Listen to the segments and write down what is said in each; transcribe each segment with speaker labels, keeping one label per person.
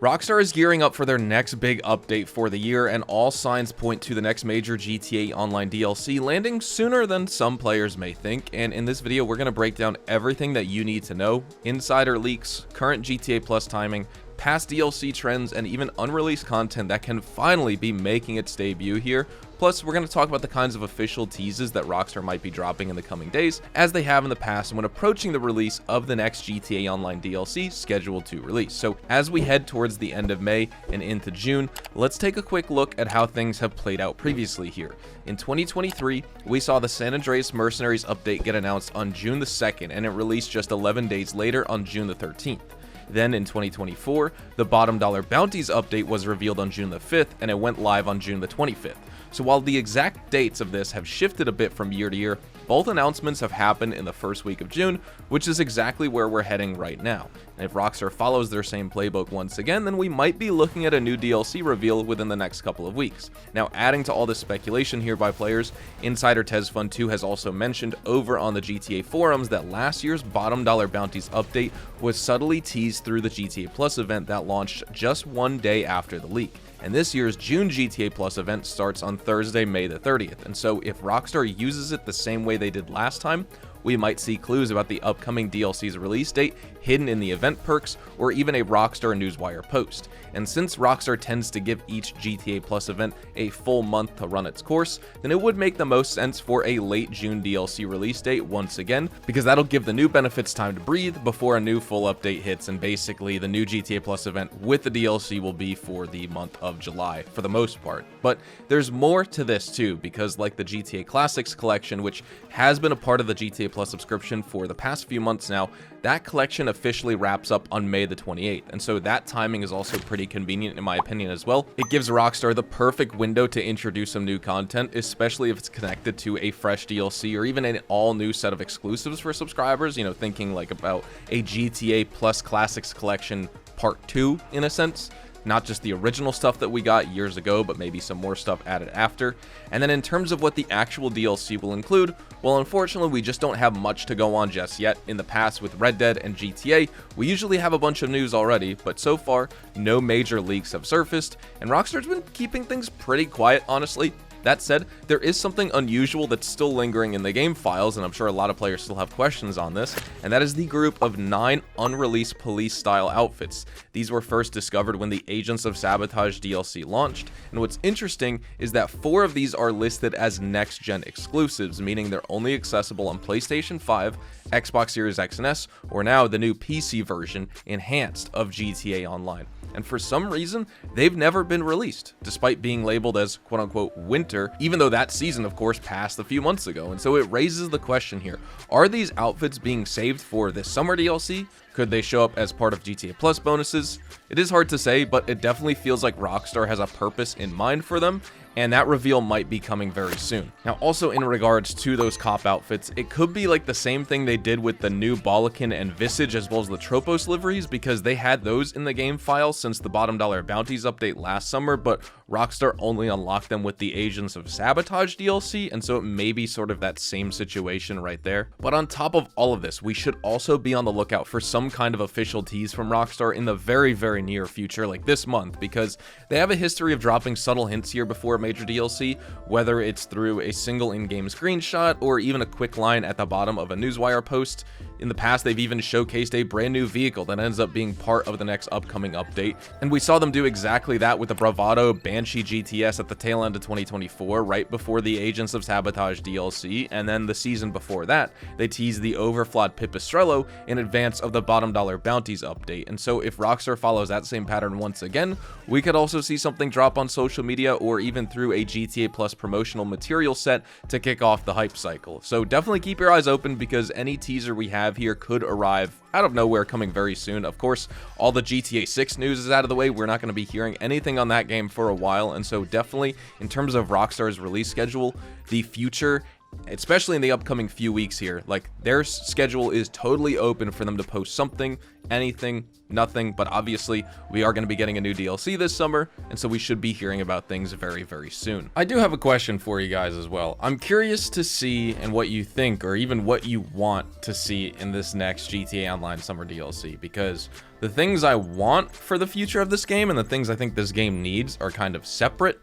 Speaker 1: Rockstar is gearing up for their next big update for the year, and all signs point to the next major GTA Online DLC landing sooner than some players may think. And in this video, we're going to break down everything that you need to know: insider leaks, current GTA Plus timing, past DLC trends, and even unreleased content that can finally be making its debut here. Plus, we're going to talk about the kinds of official teases that Rockstar might be dropping in the coming days, as they have in the past when approaching the release of the next GTA Online DLC scheduled to release. So as we head towards the end of May and into June, let's take a quick look at how things have played out previously here. In 2023, we saw the San Andreas Mercenaries update get announced on June the 2nd, and it released just 11 days later on June the 13th. Then in 2024, the Bottom Dollar Bounties update was revealed on June the 5th, and it went live on June the 25th. So while the exact dates of this have shifted a bit from year to year, both announcements have happened in the first week of June, which is exactly where we're heading right now. And if Rockstar follows their same playbook once again, then we might be looking at a new DLC reveal within the next couple of weeks. Now, adding to all this speculation here by players, insider TezFun2 has also mentioned over on the GTA forums that last year's Bottom Dollar Bounties update was subtly teased through the GTA Plus event that launched just one day after the leak. And this year's June GTA Plus event starts on Thursday, May the 30th, and so if Rockstar uses it the same way they did last time, we might see clues about the upcoming DLC's release date hidden in the event perks, or even a Rockstar Newswire post. And since Rockstar tends to give each GTA Plus event a full month to run its course, then it would make the most sense for a late June DLC release date once again, because that'll give the new benefits time to breathe before a new full update hits, and basically the new GTA Plus event with the DLC will be for the month of July for the most part. But there's more to this too, because like the GTA Classics collection, which has been a part of the GTA Plus subscription for the past few months now, that collection officially wraps up on May the 28th, and so that timing is also pretty convenient in my opinion as well. It gives Rockstar the perfect window to introduce some new content, especially if it's connected to a fresh DLC or even an all new set of exclusives for subscribers, you know, thinking like about a GTA Plus Classics collection part 2 in a sense. Not just the original stuff that we got years ago, but maybe some more stuff added after. And then in terms of what the actual DLC will include, well, unfortunately, we just don't have much to go on just yet. In the past with Red Dead and GTA, we usually have a bunch of news already, but so far, no major leaks have surfaced, and Rockstar's been keeping things pretty quiet, honestly. That said, there is something unusual that's still lingering in the game files, and I'm sure a lot of players still have questions on this, and that is the group of 9 unreleased police-style outfits. These were first discovered when the Agents of Sabotage DLC launched, and what's interesting is that 4 of these are listed as next-gen exclusives, meaning they're only accessible on PlayStation 5, Xbox Series X and S, or now the new PC version, Enhanced, of GTA Online. And for some reason, they've never been released, despite being labeled as quote-unquote winter, even though that season, of course, passed a few months ago. And so it raises the question here, are these outfits being saved for this summer DLC? Could they show up as part of GTA Plus bonuses? It is hard to say, but it definitely feels like Rockstar has a purpose in mind for them, and that reveal might be coming very soon. Now, also in regards to those cop outfits, it could be like the same thing they did with the new Balakin and Visage as well as the Tropos liveries, because they had those in the game file since the Bottom Dollar Bounties update last summer, but Rockstar only unlocked them with the Agents of Sabotage DLC, and so it may be sort of that same situation right there. But on top of all of this, we should also be on the lookout for some kind of official tease from Rockstar in the very, very near future, like this month, because they have a history of dropping subtle hints here before major DLC, whether it's through a single in-game screenshot or even a quick line at the bottom of a Newswire post. In the past, they've even showcased a brand new vehicle that ends up being part of the next upcoming update, and we saw them do exactly that with the Bravado Banshee GTS at the tail end of 2024, right before the Agents of Sabotage DLC, and then the season before that, they teased the overflawed Pipistrello in advance of the Bottom Dollar Bounties update. And so if Rockstar follows that same pattern once again, we could also see something drop on social media or even through a GTA Plus promotional material set to kick off the hype cycle. So definitely keep your eyes open, because any teaser we have here could arrive out of nowhere coming very soon. Of course, all the GTA 6 news is out of the way. We're not going to be hearing anything on that game for a while, and so definitely in terms of Rockstar's release schedule, the future, especially in the upcoming few weeks here, like their schedule is totally open for them to post something, anything, nothing, but obviously we are going to be getting a new DLC this summer, and so we should be hearing about things very, very soon. I do have a question for you guys as well. I'm curious to see and what you think, or even what you want to see in this next GTA Online summer DLC, because The things I want for the future of this game and the things I think this game needs are kind of separate.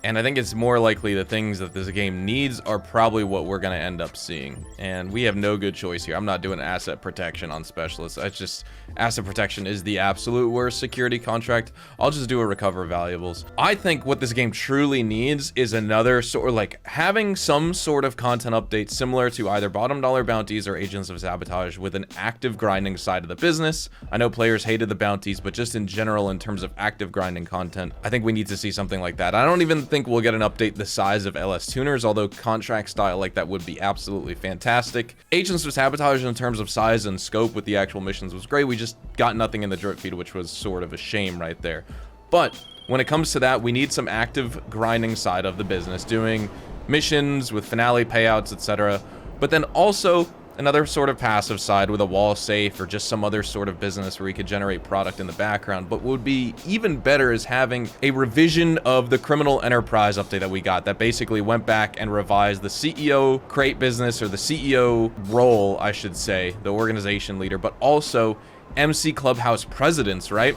Speaker 1: And I think it's more likely the things that this game needs are probably what we're going to end up seeing. And we have no good choice here. I'm not doing asset protection on specialists. It's just, asset protection is the absolute worst security contract. I'll just do a recover valuables. I think what this game truly needs is another sort of like having some sort of content update similar to either bottom dollar bounties or agents of sabotage with an active grinding side of the business. I know players hated the bounties, but just in general, in terms of active grinding content, I think we need to see something like that. I don't even think we'll get an update the size of LS tuners, although contract style like that would be absolutely fantastic. Agents of sabotage in terms of size and scope with the actual missions was great. We just got nothing in the drip feed, which was sort of a shame right there. But when it comes to that, we need some active grinding side of the business, doing missions with finale payouts, etc. But then also another sort of passive side with a wall safe or just some other sort of business where you could generate product in the background. But what would be even better is having a revision of the criminal enterprise update that we got that basically went back and revised the CEO crate business, or the CEO role, I should say, the organization leader, but also MC Clubhouse presidents, right?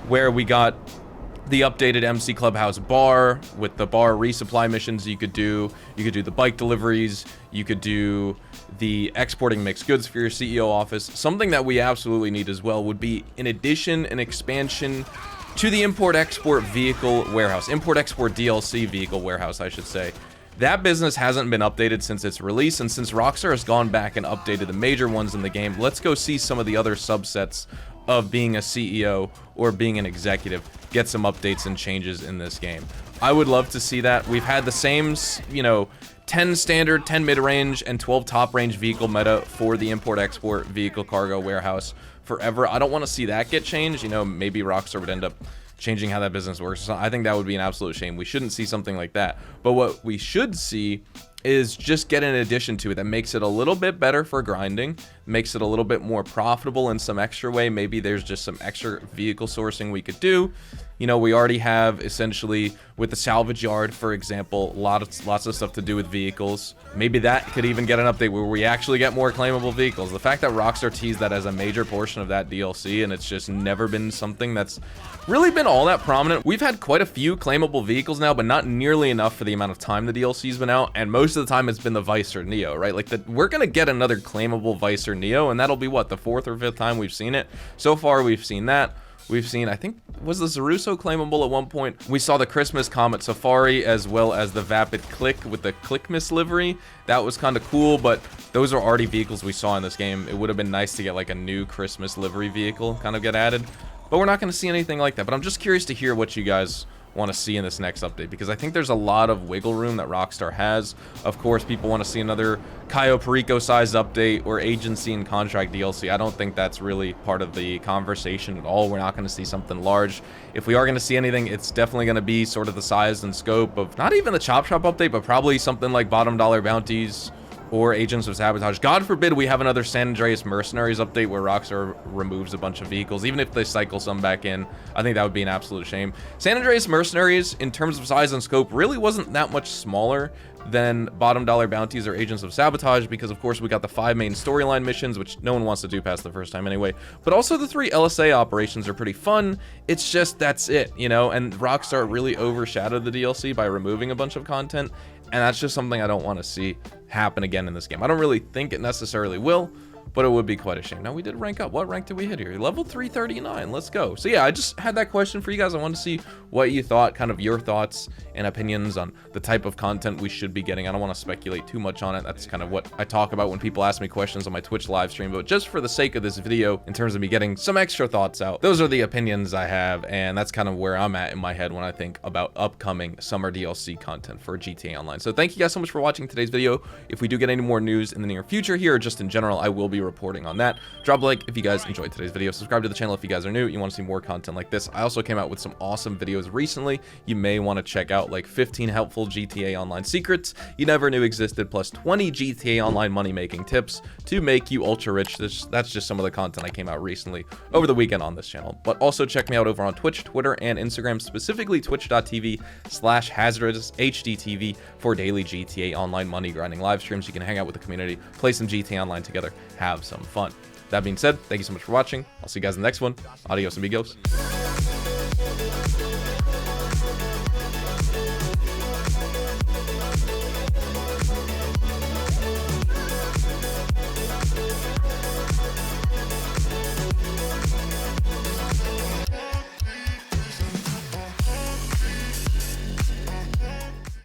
Speaker 1: Where we got the updated MC Clubhouse bar with the bar resupply missions you could do the bike deliveries, you could do the exporting mixed goods for your CEO office. Something that we absolutely need as well would be, in addition, an expansion to the import-export vehicle warehouse, import-export DLC vehicle warehouse, I should say. That business hasn't been updated since its release, and since Rockstar has gone back and updated the major ones in the game, let's go see some of the other subsets of being a CEO or being an executive get some updates and changes in this game. I would love to see that. We've had the same, you know, 10 standard, 10 mid-range, and 12 top-range vehicle meta for the import-export vehicle cargo warehouse forever. I don't want to see that get changed. You know, maybe Rockstar would end up changing how that business works. So I think that would be an absolute shame. We shouldn't see something like that. But what we should see is just get an addition to it that makes it a little bit better for grinding, makes it a little bit more profitable in some extra way. Maybe there's just some extra vehicle sourcing we could do. You know, we already have essentially with the salvage yard, for example, lots of stuff to do with vehicles. Maybe that could even get an update where we actually get more claimable vehicles. The fact that Rockstar teased that as a major portion of that DLC, and it's just never been something that's really been all that prominent. We've had quite a few claimable vehicles now, but not nearly enough for the amount of time the DLC's been out, and most of the time it's been the Vice or Neo, right? Like, we're gonna get another claimable Vice or Neo, and that'll be what, the 4th or 5th time we've seen it. So far we've seen that. We've seen, I think, was the Zaruso claimable at one point? We saw the Christmas Comet Safari as well as the Vapid Click with the Clickmas livery. That was kind of cool, but those are already vehicles we saw in this game. It would have been nice to get like a new Christmas livery vehicle kind of get added, but we're not going to see anything like that. But I'm just curious to hear what you guys want to see in this next update, because I think there's a lot of wiggle room that Rockstar has. Of course, people want to see another Cayo Perico sized update or agency and contract DLC. I don't think that's really part of the conversation at all. We're not going to see something large. If we are going to see anything, it's definitely going to be sort of the size and scope of not even the Chop Shop update, but probably something like bottom dollar bounties or agents of sabotage. God forbid we have another San Andreas Mercenaries update where Rockstar removes a bunch of vehicles, even if they cycle some back in. I think that would be an absolute shame. San Andreas Mercenaries, in terms of size and scope, really wasn't that much smaller than bottom dollar bounties or agents of sabotage, because of course we got the 5 main storyline missions, which no one wants to do past the first time anyway, but also the 3 LSA operations are pretty fun. It's just, that's it, you know, and Rockstar really overshadowed the DLC by removing a bunch of content, and that's just something I don't want to see happen again in this game. I don't really think it necessarily will, but it would be quite a shame. Now, we did rank up. What rank did we hit here? Level 339. Let's go. So yeah, I just had that question for you guys. I wanted to see what you thought, kind of your thoughts and opinions on the type of content we should be getting. I don't want to speculate too much on it. That's kind of what I talk about when people ask me questions on my Twitch live stream, but just for the sake of this video, in terms of me getting some extra thoughts out, those are the opinions I have, and that's kind of where I'm at in my head when I think about upcoming summer DLC content for GTA Online. So thank you guys so much for watching today's video. If we do get any more news in the near future here, or just in general, I will be reporting on that. Drop a like if you guys enjoyed today's video. Subscribe to the channel if you guys are new. You want to see more content like this. I also came out with some awesome videos recently you may want to check out, like 15 helpful GTA Online secrets you never knew existed, plus 20 GTA Online money-making tips to make you ultra rich. That's just some of the content I came out recently over the weekend on this channel. But also check me out over on Twitch, Twitter, and Instagram, specifically twitch.tv/HazardOusHDTV for daily GTA Online money grinding live streams. You can hang out with the community, play some GTA Online together, have some fun. That being said, thank you so much for watching. I'll see you guys in the next one. Adios, amigos.